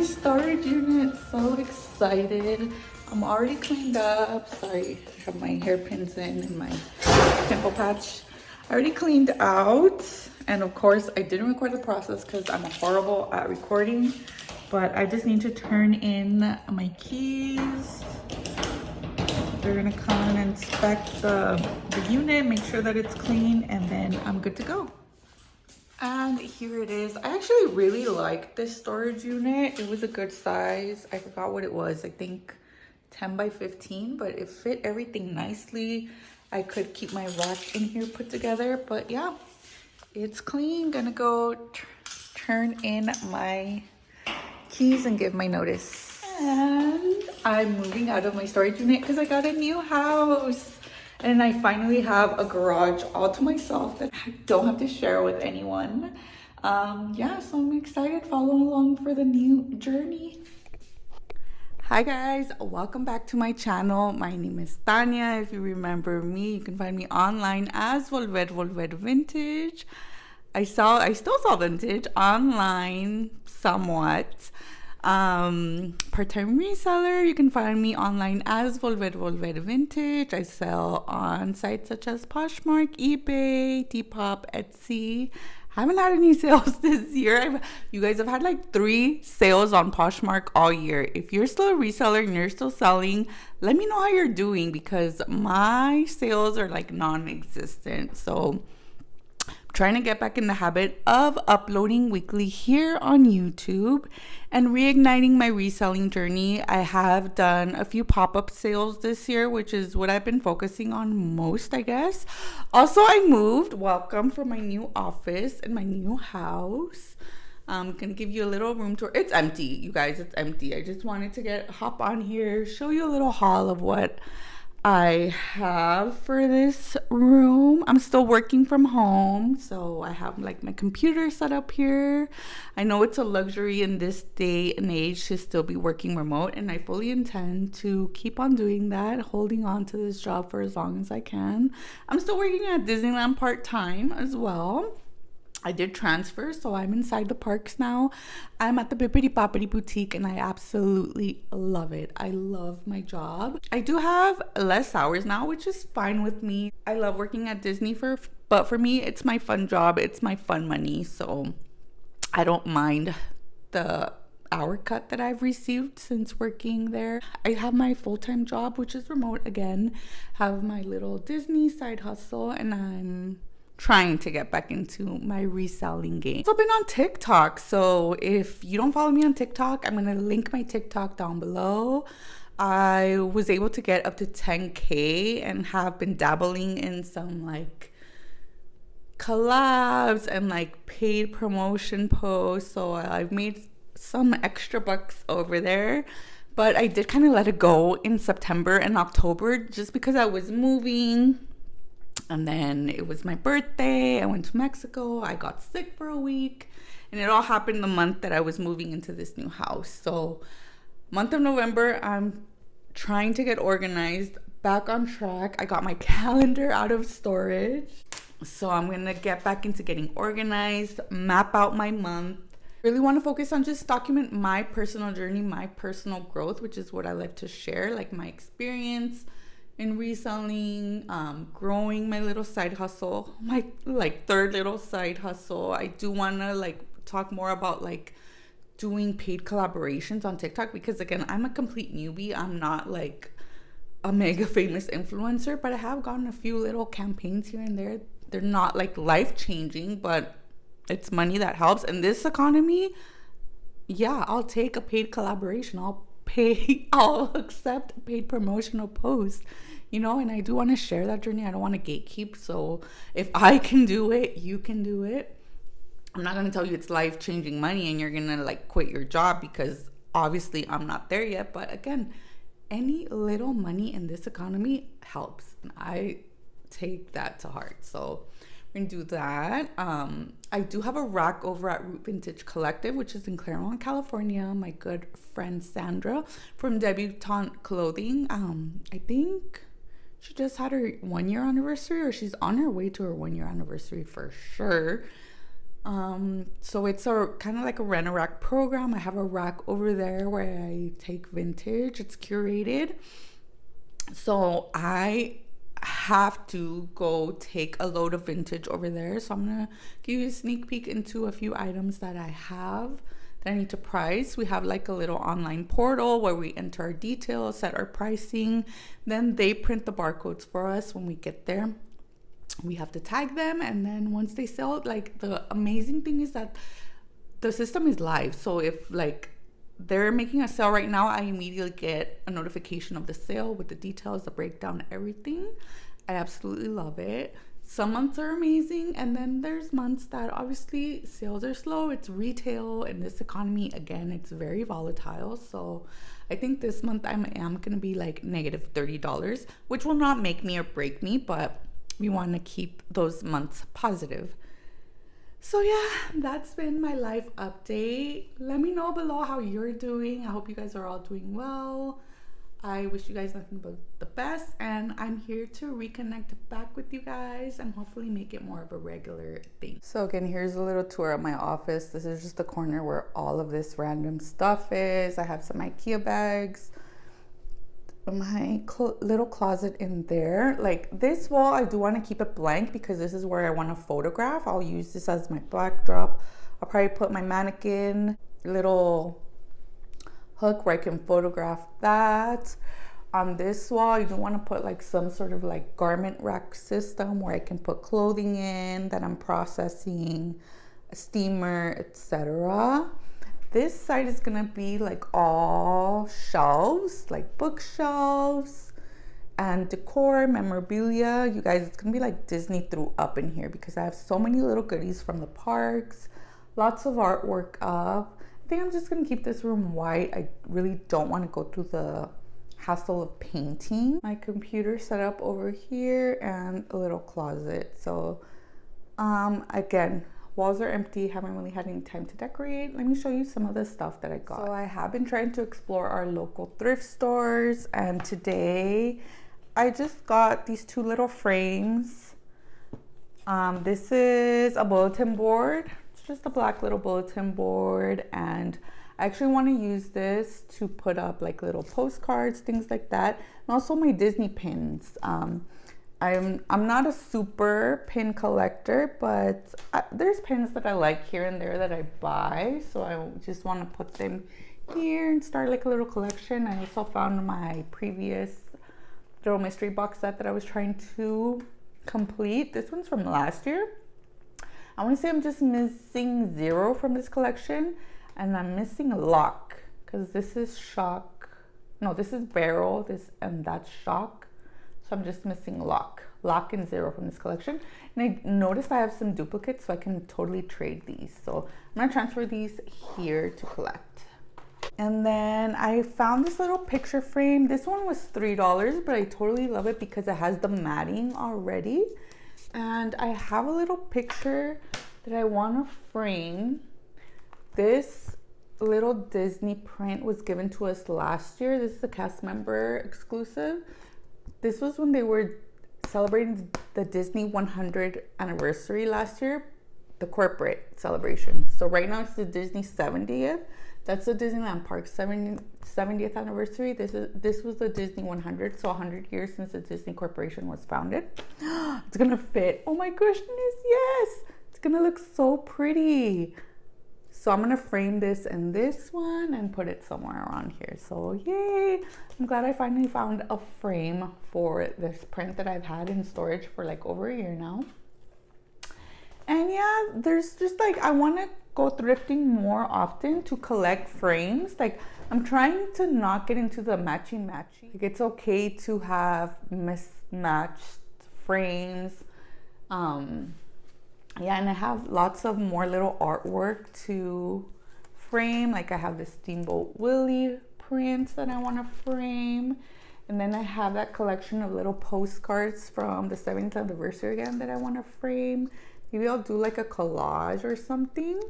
storage unit. So excited. I'm already cleaned up. Sorry, I have my hairpins in and my pimple patch. I already cleaned out. And of course, I didn't record the process because I'm horrible at recording. But I just need to turn in my keys. They're gonna come and inspect the unit, make sure that it's clean, and then I'm good to go. And here it is. I actually really liked this storage unit. It was a good size. I forgot what it was. I think 10 by 15, but it fit everything nicely. I could keep my rack in here put together, but yeah, it's clean. Gonna go turn in my keys and give my notice. And I'm moving out of my storage unit because I got a new house. And I finally have a garage all to myself that I don't have to share with anyone. Yeah, so I'm excited. Follow along for the new journey. Hi guys, welcome back to my channel. My name is Tania. If you remember me, you can find me online as VolverVintage. I still sell vintage online somewhat. Part-time reseller. You can find me online as VolverVintage. I sell on sites such as Poshmark, eBay, Depop, Etsy. Haven't had any sales this year. You guys have had like 3 sales on Poshmark all year. If you're still a reseller and you're still selling, let me know how you're doing because my sales are like non-existent. So trying to get back in the habit of uploading weekly here on YouTube and reigniting my reselling journey. I have done a few pop-up sales this year, which is what I've been focusing on most, I guess. Also, I moved. Welcome for my new office and my new house. I'm gonna give you a little room tour. It's empty, you guys. It's empty. I just wanted to hop on here, show you a little haul of what I have for this room. I'm still working from home, so I have like my computer set up here. I know it's a luxury in this day and age to still be working remote, and I fully intend to keep on doing that, holding on to this job for as long as I can. I'm still working at Disneyland part-time as well. I did transfer, so I'm inside the parks now. I'm at the Bippity Boppity Boutique, and I absolutely love it. I love my job. I do have less hours now, which is fine with me. I love working at Disney, but for me, it's my fun job. It's my fun money, so I don't mind the hour cut that I've received since working there. I have my full-time job, which is remote again. Have my little Disney side hustle, and I'm trying to get back into my reselling game. I've been on TikTok, so if you don't follow me on TikTok, I'm gonna link my TikTok down below. I was able to get up to 10K and have been dabbling in some like collabs and like paid promotion posts, so I've made some extra bucks over there. But I did kind of let it go in September and October just because I was moving. And then it was my birthday. I went to Mexico. I got sick for a week. And it all happened the month that I was moving into this new house. So month of November, I'm trying to get organized, back on track. I got my calendar out of storage. So I'm going to get back into getting organized, map out my month. Really want to focus on just document my personal journey, my personal growth, which is what I like to share, like my experience in reselling, growing my little side hustle, my like third little side hustle. I do want to like talk more about like doing paid collaborations on TikTok because again, I'm a complete newbie. I'm not like a mega famous influencer, but I have gotten a few little campaigns here and there. They're not like life-changing, but it's money that helps. In this economy, yeah, I'll take a paid collaboration. I'll accept a paid promotional post, you know, and I do want to share that journey. I don't want to gatekeep. So if I can do it, you can do it. I'm not going to tell you it's life-changing money and you're going to like quit your job because obviously I'm not there yet. But again, any little money in this economy helps. And I take that to heart. So we're gonna do that. I do have a rack over at Root Vintage Collective, which is in Claremont, California. My good friend Sandra from Debutante Clothing. I think she just had her 1-year anniversary, or she's on her way to her 1-year anniversary for sure. So it's a kind of like a rent a rack program. I have a rack over there where I take vintage. It's curated. So I have to go take a load of vintage over there. So I'm gonna give you a sneak peek into a few items that I have that I need to price. We have like a little online portal where we enter our details, set our pricing, then they print the barcodes for us when we get there. We have to tag them, and then once they sell, like the amazing thing is that the system is live. So if like they're making a sale right now, I immediately get a notification of the sale with the details, the breakdown, everything. I absolutely love it. Some months are amazing, and then there's months that obviously sales are slow. It's retail in this economy. Again, it's very volatile. So I think this month I am going to be like negative $30, which will not make me or break me, but we want to keep those months positive. So yeah, that's been my life update. Let me know below how you're doing. I hope you guys are all doing well. I wish you guys nothing but the best, and I'm here to reconnect back with you guys and hopefully make it more of a regular thing. So again, here's a little tour of my office. This is just the corner where all of this random stuff is. I have some IKEA bags, my little closet in there. Like this wall, I do want to keep it blank because this is where I want to photograph. I'll use this as my backdrop. I'll probably put my mannequin little hook where I can photograph that. On this wall, you do want to put like some sort of like garment rack system where I can put clothing in that I'm processing, a steamer, etc. This side is gonna be like all shelves, like bookshelves and decor, memorabilia. You guys, it's gonna be like Disney threw up in here because I have so many little goodies from the parks, lots of artwork up. I think I'm just gonna keep this room white. I really don't want to go through the hassle of painting. My computer set up over here and a little closet. So again, walls are empty, haven't really had any time to decorate. Let me show you some of the stuff that I got. So I have been trying to explore our local thrift stores, and today I just got these two little frames. This is a bulletin board. It's just a black little bulletin board, and I actually want to use this to put up like little postcards, things like that, and also my Disney pins. I'm not a super pin collector, but there's pins that I like here and there that I buy. So I just want to put them here and start like a little collection. I also found my previous little mystery box set that I was trying to complete. This one's from last year. I want to say I'm just missing 0 from this collection, and I'm missing Lock because this is Shock. No, this is Barrel. And that's Shock. So I'm just missing Lock and 0 from this collection. And I noticed I have some duplicates, so I can totally trade these. So I'm gonna transfer these here to collect. And then I found this little picture frame. This one was $3, but I totally love it because it has the matting already. And I have a little picture that I wanna frame. This little Disney print was given to us last year. This is a cast member exclusive. This was when they were celebrating the Disney 100th anniversary last year, the corporate celebration. So right now it's the Disney 70th. That's the Disneyland Park 70th anniversary. This was the Disney 100, so 100 years since the Disney Corporation was founded. It's gonna fit. Oh my goodness, yes! It's gonna look so pretty. So I'm gonna frame this and this one and put it somewhere around here. So yay! I'm glad I finally found a frame for this print that I've had in storage for like over a year now. And yeah, there's just like, I wanna go thrifting more often to collect frames. Like I'm trying to not get into the matchy. Like it's okay to have mismatched frames. Yeah, and I have lots of more little artwork to frame. Like I have the Steamboat Willie prints that I want to frame. And then I have that collection of little postcards from the 70th anniversary again that I want to frame. Maybe I'll do like a collage or something.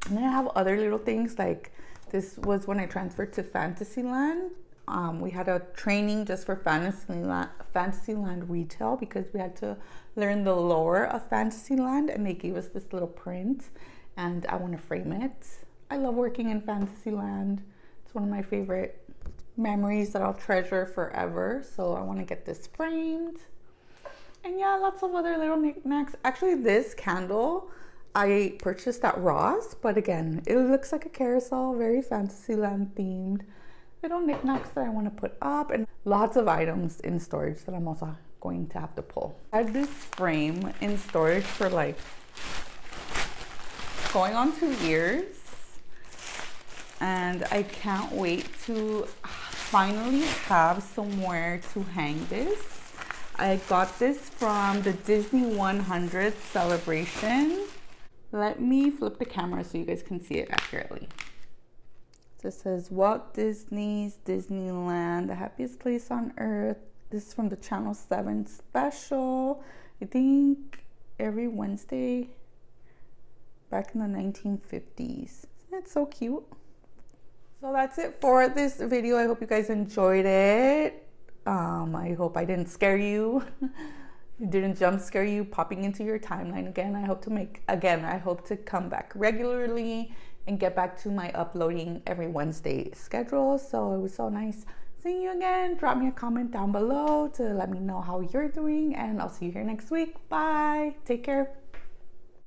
And then I have other little things, like this was when I transferred to Fantasyland. We had a training just for Fantasyland retail because we had to learn the lore of Fantasyland, and they gave us this little print, and I want to frame it. I love working in Fantasyland. It's one of my favorite memories that I'll treasure forever. So I want to get this framed. And yeah, lots of other little knickknacks. Actually, this candle I purchased at Ross, but again, it looks like a carousel, very Fantasyland themed. Little knickknacks that I want to put up, and lots of items in storage that I'm also going to have to pull. I had this frame in storage for like going on 2 years, and I can't wait to finally have somewhere to hang this. I got this from the Disney 100th celebration. Let me flip the camera so you guys can see it accurately. This says Walt Disney's Disneyland, the happiest place on earth. This is from the Channel 7 special. I think every Wednesday back in the 1950s. Isn't that so cute? So that's it for this video. I hope you guys enjoyed it. I hope I didn't scare you. It didn't jump scare you popping into your timeline again. I hope to come back regularly and get back to my uploading every Wednesday schedule. So it was so nice seeing you again. Drop me a comment down below to let me know how you're doing, and I'll see you here next week. Bye. Take care.